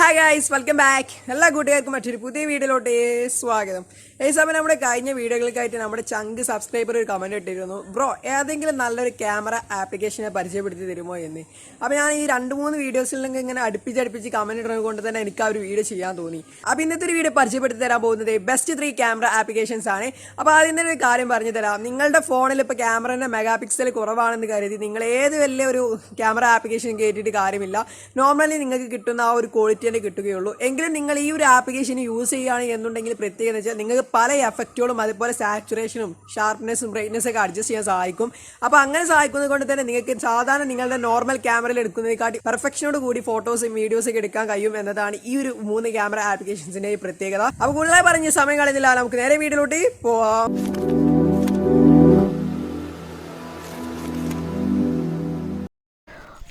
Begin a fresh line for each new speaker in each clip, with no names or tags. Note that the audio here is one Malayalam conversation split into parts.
ഹായ് ഗൈസ് വെൽക്കം ബാക്ക് എല്ലാ കൂട്ടുകാർക്കും മറ്റൊരു പുതിയ വീഡിയോയിലോട്ട് സ്വാഗതം. ഈ സമയം നമ്മുടെ കഴിഞ്ഞ വീഡിയോകൾക്കായിട്ട് നമ്മുടെ ചങ്ക് സബ്സ്ക്രൈബർ ഒരു കമൻറ്റ് ഇട്ടിരുന്നു, ബ്രോ ഏതെങ്കിലും നല്ലൊരു ക്യാമറ ആപ്ലിക്കേഷനെ പരിചയപ്പെടുത്തി തരുമോ എന്ന്. അപ്പോൾ ഞാൻ ഈ 2-3 വീഡിയോസിൽ നിന്ന് ഇങ്ങനെ അടുപ്പിച്ച് കമൻറ്റ് ഇടുന്നത് കൊണ്ട് തന്നെ എനിക്ക് ആ ഒരു വീഡിയോ ചെയ്യാൻ തോന്നി. അപ്പോൾ ഇന്നത്തെ ഒരു വീഡിയോ പരിചയപ്പെടുത്തി തരാൻ പോകുന്നത് ബെസ്റ്റ് 3 ക്യാമറ ആപ്ലിക്കേഷൻസ് ആണ്. അപ്പോൾ അതിൻ്റെ ഒരു കാര്യം പറഞ്ഞു തരാം. നിങ്ങളുടെ ഫോണിൽ ഇപ്പോൾ ക്യാമറേൻ്റെ മെഗാ പിക്സൽ കുറവാണെന്ന് കരുതി നിങ്ങൾ ഏത് വലിയൊരു ക്യാമറ ആപ്ലിക്കേഷൻ കയറ്റിയിട്ട് കാര്യമില്ല. നോർമലി നിങ്ങൾക്ക് കിട്ടുന്ന ആ ഒരു ക്വാളിറ്റി കിട്ടുകയുള്ളൂ. എങ്കിലും നിങ്ങൾ ഈ ഒരു ആപ്ലിക്കേഷൻ യൂസ് ചെയ്യുകയാണ് എന്നുണ്ടെങ്കിൽ പ്രത്യേകത വെച്ചാൽ നിങ്ങൾക്ക് പല എഫക്റ്റുകളും അതുപോലെ സാച്ചുറേഷനും ഷാർപ്നെസ്സും ബ്രൈറ്റ്നെസ് ഒക്കെ അഡ്ജസ്റ്റ് ചെയ്യാൻ സഹായിക്കും. അപ്പോൾ അങ്ങനെ സഹായിക്കുന്നത് കൊണ്ട് തന്നെ നിങ്ങൾക്ക് സാധാരണ നിങ്ങളുടെ നോർമൽ ക്യാമറയിൽ എടുക്കുന്നതിനെക്കാട്ടി പെർഫെക്ഷനോട് കൂടി ഫോട്ടോസും വീഡിയോസും ഒക്കെ എടുക്കാൻ കഴിയും എന്നതാണ് ഈ ഒരു 3 ക്യാമറ ആപ്ലിക്കേഷൻസിന്റെ പ്രത്യേകത. അപ്പോൾ കൂടുതലായി പറഞ്ഞ് സമയം കളയുന്നില്ല, നമുക്ക് നേരെ വീഡിയോയിലോട്ട് പോവാം.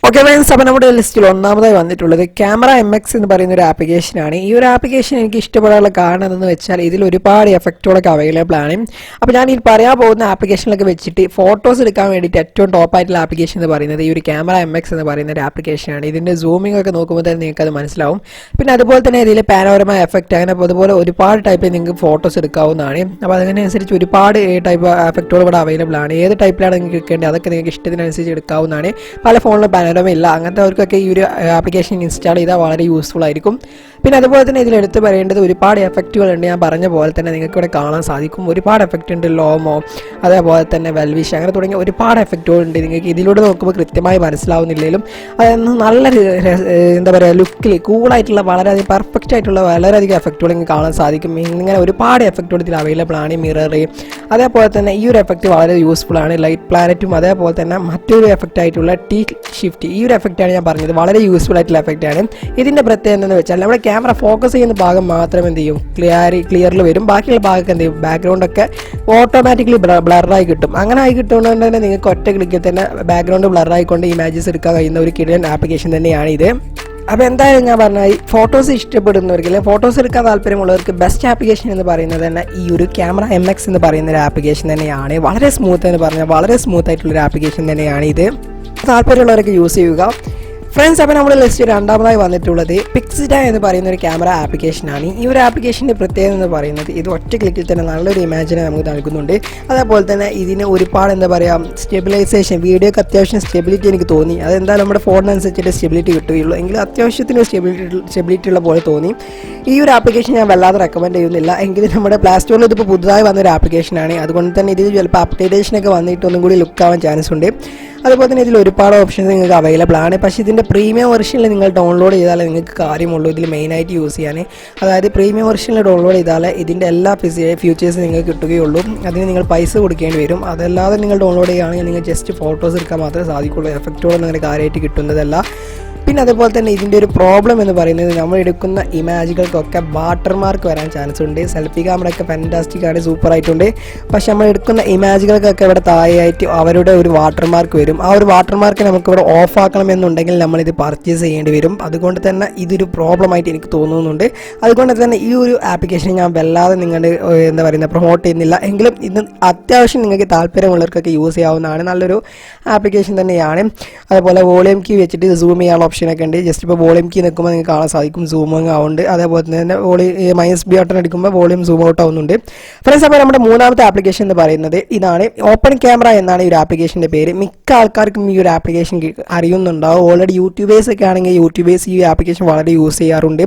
ഓക്കെ ഫ്രണ്ട്സ്, അപ്പോൾ നമ്മുടെ ലിസ്റ്റിൽ ഒന്നാമതായി വന്നിട്ടുള്ളത് ക്യാമറ MX എന്ന് പറയുന്ന ഒരു ആപ്ലിക്കേഷനാണ്. ഈ ഒരു ആപ്ലിക്കേഷൻ എനിക്ക് ഇഷ്ടപ്പെടാനുള്ള കാരണം എന്ന് വെച്ചാൽ ഇതിൽ ഒരുപാട് എഫക്റ്റുകളൊക്കെ അവൈലബിൾ ആണ്. അപ്പോൾ ഞാൻ ഈ പറയാൻ പോകുന്ന ആപ്ലിക്കേഷനിലൊക്കെ വെച്ചിട്ട് ഫോട്ടോസ് എടുക്കാൻ വേണ്ടിയിട്ട് ഏറ്റവും ടോപ്പായിട്ടുള്ള ആപ്ലിക്കേഷൻ എന്ന് പറയുന്നത് ഈ ഒരു ക്യാമറ MX എന്ന് പറയുന്ന ഒരു ആപ്ലിക്കേഷനാണ്. ഇതിൻ്റെ സൂമിംഗ് ഒക്കെ നോക്കുമ്പോൾ തന്നെ നിങ്ങൾക്ക് അത് മനസ്സിലാവും. പിന്നെ അതുപോലെ തന്നെ ഇതിൽ പാനോരമ എഫക്റ്റ് അങ്ങനെ അതുപോലെ ഒരുപാട് ടൈപ്പിൽ നിങ്ങൾക്ക് ഫോട്ടോസ് എടുക്കാവുന്നതാണ്. അപ്പോൾ അതിനനുസരിച്ച് ഒരുപാട് ടൈപ്പ് എഫക്റ്റുകൾ ഇവിടെ അവൈലബിൾ ആണ്. ഏത് ടൈപ്പിലാണ് നിങ്ങൾക്ക് എടുക്കേണ്ടത് അതൊക്കെ നിങ്ങൾക്ക് ഇഷ്ടത്തിനനുസരിച്ച് എടുക്കാവുന്നതാണ്. പല ഫോണിലും ഇല്ല, അങ്ങനത്തെ അവർക്കൊക്കെ ഈ ഒരു ആപ്ലിക്കേഷൻ ഇൻസ്റ്റാൾ ചെയ്താൽ വളരെ യൂസ്ഫുൾ ആയിരിക്കും. പിന്നെ അതുപോലെ തന്നെ ഇതിൽ എടുത്ത് പറയേണ്ടത് ഒരുപാട് എഫക്റ്റുകളുണ്ട്. ഞാൻ പറഞ്ഞ പോലെ തന്നെ നിങ്ങൾക്ക് ഇവിടെ കാണാൻ സാധിക്കും. ഒരുപാട് എഫക്റ്റ് ഉണ്ട്. ലോമോ അതേപോലെ തന്നെ വെൽവിഷ് അങ്ങനെ തുടങ്ങിയ ഒരുപാട് എഫക്റ്റുകളുണ്ട്. നിങ്ങൾക്ക് ഇതിലൂടെ നോക്കുമ്പോൾ കൃത്യമായി മനസ്സിലാവുന്നില്ലെങ്കിലും അതൊന്ന് നല്ലൊരു എന്താ പറയുക ലുക്കിൽ കൂളായിട്ടുള്ള വളരെയധികം പെർഫെക്റ്റ് ആയിട്ടുള്ള വളരെയധികം എഫക്റ്റുകൾ നിങ്ങൾക്ക് കാണാൻ സാധിക്കും. ഇങ്ങനെ ഒരുപാട് എഫക്റ്റുകൾ ഇതിൽ അവൈലബിൾ ആണ്. മിറർ അതേപോലെ തന്നെ ഈ ഒരു എഫക്റ്റ് വളരെ യൂസ്ഫുൾ ആണ്. ലൈറ്റ് പ്ലാനറ്റും അതേപോലെ തന്നെ മറ്റൊരു എഫക്റ്റ് ആയിട്ടുള്ള ടി ഷിഫ്റ്റ് ഈ ഒരു എഫക്റ്റാണ് ഞാൻ പറഞ്ഞത്. വളരെ യൂസ്ഫുൾ ആയിട്ടുള്ള എഫക്റ്റാണ്. ഇതിൻ്റെ പ്രത്യേകത എന്ന് വെച്ചാൽ നമ്മുടെ ക്യാമറ ഫോക്കസ് ചെയ്യുന്ന ഭാഗം മാത്രം എന്ത് ചെയ്യും ക്ലിയറിൽ വരും. ബാക്കിയുള്ള ഭാഗമൊക്കെ എന്ത് ചെയ്യും ബാക്ക്ഗ്രൗണ്ടൊക്കെ ഓട്ടോമാറ്റിക്കലി ബ്ലറായി കിട്ടും. അങ്ങനെ ആയി കിട്ടുന്നതുകൊണ്ട് തന്നെ നിങ്ങൾക്ക് ഒറ്റ ക്ലിക്കിൽ തന്നെ ബാക്ക്ഗ്രൗണ്ട് ബ്ലറായിക്കൊണ്ട് ഇമേജസ് എടുക്കാൻ കഴിയുന്ന ഒരു കിടിലൻ ആപ്ലിക്കേഷൻ തന്നെയാണ് ഇത്. അപ്പോൾ എന്തായാലും ഞാൻ പറഞ്ഞാൽ ഫോട്ടോസ് ഇഷ്ടപ്പെടുന്നവർക്ക് അല്ലെങ്കിൽ ഫോട്ടോസ് എടുക്കാൻ താല്പര്യമുള്ളവർക്ക് ബെസ്റ്റ് ആപ്ലിക്കേഷൻ എന്ന് പറയുന്നത് തന്നെ ഈ ഒരു ക്യാമറ MX എന്ന് പറയുന്ന ഒരു ആപ്ലിക്കേഷൻ തന്നെയാണ്. വളരെ സ്മൂത്ത് എന്ന് പറഞ്ഞാൽ വളരെ സ്മൂത്ത് ആയിട്ടുള്ളൊരു ആപ്ലിക്കേഷൻ തന്നെയാണ് ഇത്. താല്പര്യമുള്ളവരൊക്കെ യൂസ് ചെയ്യുക ഫ്രണ്ട്സ്. അപ്പോൾ നമ്മുടെ ലിസ്റ്റ് രണ്ടാമതായി വന്നിട്ടുള്ളത് പിക്സിഡ എന്ന് പറയുന്ന ഒരു ക്യാമറ ആപ്ലിക്കേഷനാണ്. ഈ ഒരു ആപ്ലിക്കേഷൻ്റെ പ്രത്യേകത എന്ന് പറയുന്നത് ഇത് ഒറ്റ ക്ലിക്കിൽ തന്നെ നല്ലൊരു ഇമേജിനെ നമുക്ക് നൽകുന്നുണ്ട്. അതേപോലെ തന്നെ ഇതിന് ഒരുപാട് എന്താ പറയുക സ്റ്റെബിലൈസേഷൻ വീഡിയോക്ക് അത്യാവശ്യം സ്റ്റെബിലിറ്റി എനിക്ക് തോന്നി. അതെന്തായാലും നമ്മുടെ ഫോണിനനുസരിച്ചിട്ട് സ്റ്റെബിലിറ്റി കിട്ടുകയുള്ളൂ. എങ്കിലും അത്യാവശ്യത്തിന് സ്റ്റെബിലിറ്റി ഉള്ള പോലെ തോന്നി. ഈ ഒരു ആപ്ലിക്കേഷൻ ഞാൻ വല്ലാതെ റെക്കമെൻഡ് ചെയ്യുന്നില്ല. എങ്കിലും നമ്മുടെ പ്ലേ സ്റ്റോറിൽ ഇതിപ്പോൾ പുതുതായി വന്നൊരു ആപ്ലിക്കേഷനാണ്. അതുകൊണ്ട് തന്നെ ഇതിൽ ചിലപ്പോൾ അപ്ഡേറ്റേഷനൊക്കെ വന്നിട്ട് ഒന്നും കൂടി ലുക്കാവാൻ ചാൻസ് ഉണ്ട്. അതുപോലെ തന്നെ ഇതിൽ ഒരുപാട് ഓപ്ഷൻസ് നിങ്ങൾക്ക് അവൈലബിൾ ആണ്. പക്ഷേ ഇതിൻ്റെ പ്രീമിയം വെർഷനിൽ നിങ്ങൾ ഡൗൺലോഡ് ചെയ്താലേ നിങ്ങൾക്ക് കാര്യമുള്ളൂ ഇതിൽ മെയിനായിട്ട് യൂസ് ചെയ്യാൻ. അതായത് പ്രീമിയം വെർഷനിൽ ഡൗൺലോഡ് ചെയ്താലേ ഇതിൻ്റെ എല്ലാ ഫീച്ചേഴ്സും നിങ്ങൾക്ക് കിട്ടുകയുള്ളൂ. അതിന് നിങ്ങൾ പൈസ കൊടുക്കേണ്ടി വരും. അതല്ലാതെ നിങ്ങൾ ഡൗൺലോഡ് ചെയ്യുകയാണെങ്കിൽ നിങ്ങൾ ജസ്റ്റ് ഫോട്ടോസ് എടുക്കാൻ മാത്രമേ സാധിക്കുള്ളൂ. എഫക്റ്റുകളൊന്നും അങ്ങനെ കാര്യമായിട്ട് കിട്ടുന്നതല്ല. പിന്നെ അതുപോലെ തന്നെ ഇതിൻ്റെ ഒരു പ്രോബ്ലം എന്ന് പറയുന്നത് നമ്മൾ എടുക്കുന്ന ഇമേജുകൾക്കൊക്കെ വാട്ടർമാർക്ക് വരാൻ ചാൻസ് ഉണ്ട്. സെൽഫി ക്യാമറയൊക്കെ ഫാൻറ്റാസ്റ്റിക് ആണ്, സൂപ്പർ ആയിട്ടുണ്ട്. പക്ഷെ നമ്മൾ എടുക്കുന്ന ഇമേജുകൾക്കൊക്കെ ഇവിടെ താഴെയായിട്ട് അവരുടെ ഒരു വാട്ടർമാർക്ക് വരും. ആ ഒരു വാട്ടർമാർക്ക് നമുക്കിവിടെ ഓഫ് ആക്കണമെന്നുണ്ടെങ്കിൽ നമ്മളിത് പർച്ചേസ് ചെയ്യേണ്ടി വരും. അതുകൊണ്ട് തന്നെ ഇതൊരു പ്രോബ്ലമായിട്ട് എനിക്ക് തോന്നുന്നുണ്ട്. അതുകൊണ്ട് തന്നെ ഈ ഒരു ആപ്ലിക്കേഷൻ ഞാൻ വല്ലാതെ നിങ്ങളുടെ എന്താ പറയുന്നത് പ്രൊമോട്ട് ചെയ്യുന്നില്ല. എങ്കിലും ഇത് അത്യാവശ്യം നിങ്ങൾക്ക് താല്പര്യമുള്ളവർക്കൊക്കെ യൂസ് ചെയ്യാവുന്നതാണ്. നല്ലൊരു ആപ്ലിക്കേഷൻ തന്നെയാണ്. അതുപോലെ വോളിയം കീ വെച്ചിട്ട് സൂം ചെയ്യാനുള്ള ഓപ്ഷനൊക്കെ ഉണ്ട്. ജസ്റ്റ് ഇപ്പോൾ വോളിയം കീ നിൽക്കുമ്പോൾ നിങ്ങൾക്ക് കാണാൻ സാധിക്കും സൂമിങ് ആവുന്നുണ്ട്. അതേപോലെ തന്നെ -B ബട്ടൺ അടിക്കുമ്പോൾ വോളിയം സൂം ഔട്ട് ആവുന്നുണ്ട്. ഫ്രണ്ട്സ്, അപ്പോൾ നമ്മുടെ മൂന്നാമത്തെ ആപ്ലിക്കേഷൻ എന്ന് പറയുന്നത് ഇതാണ്. ഓപ്പൺ ക്യാമറ എന്നാണ് ഈ ഒരു ആപ്ലിക്കേഷൻ്റെ പേര്. മിക്ക ആൾക്കാർക്കും ഈ ഒരു ആപ്ലിക്കേഷൻ അറിയുന്നുണ്ടാവും. ഓൾറെഡി യൂട്യൂബേഴ്സ് ഒക്കെ ആണെങ്കിൽ യൂട്യൂബേഴ്സ് ഈ ആപ്ലിക്കേഷൻ വളരെ യൂസ് ചെയ്യാറുണ്ട്.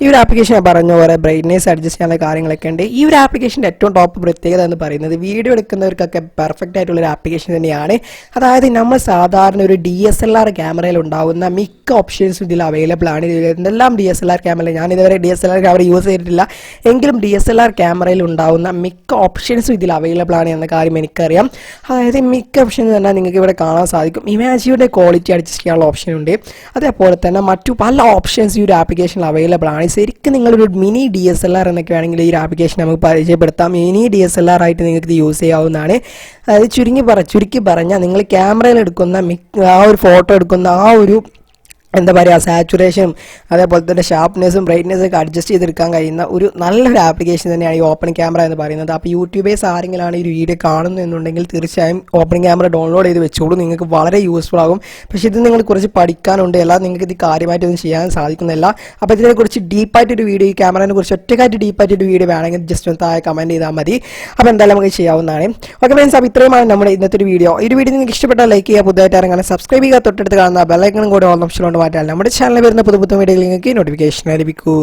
ഈ ഒരു ആപ്ലിക്കേഷൻ പറഞ്ഞ പോലെ ബ്രൈറ്റ്നെസ് അഡ്ജസ്റ്റ് ചെയ്യാനുള്ള കാര്യങ്ങളൊക്കെ ഉണ്ട്. ഈ ഒരു ആപ്ലിക്കേഷൻ്റെ ഏറ്റവും ടോപ്പ് പ്രത്യേകത എന്ന് പറയുന്നത് വീഡിയോ എടുക്കുന്നവർക്കൊക്കെ പെർഫെക്റ്റ് ആയിട്ടുള്ളൊരു ആപ്ലിക്കേഷൻ തന്നെയാണ്. അതായത് നമ്മൾ സാധാരണ ഒരു DSLR ക്യാമറയിൽ ഉണ്ടാകുന്ന മിക്ക ഓപ്ഷൻസും ഇതിൽ അവൈലബിൾ ആണ്. എന്തെല്ലാം DSLR ക്യാമറ ഞാൻ ഇതുവരെ DSLR ക്യാമറ യൂസ് ചെയ്തിട്ടില്ല. എങ്കിലും DSLR ക്യാമറയിൽ ഉണ്ടാകുന്ന മിക്ക ഓപ്ഷൻസും ഇതിൽ അവൈലബിൾ ആണ് എന്ന കാര്യം എനിക്കറിയാം. അതായത് മിക്ക ഓപ്ഷൻ തന്നെ നിങ്ങൾക്ക് ഇവിടെ കാണാൻ സാധിക്കും. ഇമേജിയുടെ ക്വാളിറ്റി അഡ്ജസ്റ്റ് ചെയ്യാനുള്ള ഓപ്ഷൻ ഉണ്ട്. അതേപോലെ തന്നെ മറ്റു പല ഓപ്ഷൻസ് ഈ ഒരു ആപ്ലിക്കേഷനിൽ അവൈലബിൾ ആണ്. ശരിക്കും നിങ്ങളൊരു മിനി DSLR എന്നൊക്കെ വേണമെങ്കിൽ ഈ ഒരു ആപ്ലിക്കേഷൻ നമുക്ക് പരിചയപ്പെടുത്താം. മിനി DSLR ആയിട്ട് നിങ്ങൾക്ക് ഇത് യൂസ് ചെയ്യാവുന്നതാണ്. അതായത് ചുരുക്കി പറഞ്ഞാൽ നിങ്ങൾ ക്യാമറയിൽ എടുക്കുന്ന ആ ഒരു ഫോട്ടോ എടുക്കുന്ന ആ ഒരു എന്താ പറയുക സാച്ചുറേഷനും അതേപോലെ തന്നെ ഷാർപ്നെസ്സും ബ്രൈറ്റ്നെസ്സും ഒക്കെ അഡ്ജസ്റ്റ് ചെയ്തെടുക്കാൻ കഴിയുന്ന ഒരു നല്ലൊരു ആപ്ലിക്കേഷൻ തന്നെയാണ് ഈ ഓപ്പൺ ക്യാമറ എന്ന് പറയുന്നത്. അപ്പോൾ യൂട്യൂബേഴ്സ് ആരെങ്കിലാണ് ഈ വീഡിയോ കാണുന്നു എന്നുണ്ടെങ്കിൽ തീർച്ചയായും ഓപ്പൺ ക്യാമറ ഡൗൺലോഡ് ചെയ്ത് വെച്ചോളൂ, നിങ്ങൾക്ക് വളരെ യൂസ്ഫുൾ ആകും. പക്ഷേ ഇത് നിങ്ങൾ കുറച്ച് പഠിക്കാനുണ്ട്, അല്ലാതെ നിങ്ങൾക്ക് ഇത് കാര്യമായിട്ടൊന്നും ചെയ്യാൻ സാധിക്കുന്നില്ല. അപ്പോൾ ഇതിനെക്കുറിച്ച് ഡീപ്പായിട്ടൊരു വീഡിയോ, ഈ ക്യാമറയെ കുറിച്ച് ഒറ്റക്കായിട്ട് ഡീപ്പായിട്ടൊരു വീഡിയോ വേണമെങ്കിൽ ജസ്റ്റ് ഒന്ന് താഴെ കമൻറ്റ് ചെയ്താൽ മതി. അപ്പോൾ എന്തായാലും നമുക്ക് ചെയ്യാവുന്നതാണ്. ഓക്കെ ഫ്രണ്ട്സ്, അപ്പോൾ ഇത്രയുമാണ് നമ്മുടെ ഇന്നത്തെ ഒരു വീഡിയോ. ഈ വീഡിയോ നിങ്ങൾക്ക് ഇഷ്ടപ്പെട്ടാൽ ലൈക്ക് ചെയ്യുക, പുതുതായിട്ട് ഇറങ്ങാൻ സബ്സ്ക്രൈബ് ചെയ്യുക, തൊട്ടടുത്ത് കാണുന്ന ബെല്ലൈക്കണും കൂടെ ഓൾ ഓപ്ഷൻ കൊണ്ട് മാറ്റാൻ നമ്മുടെ ചാനലിൽ വരുന്ന പുതു വീഡിയോകൾ നിങ്ങൾക്ക് നോട്ടിഫിക്കേഷൻ ലഭിക്കൂ.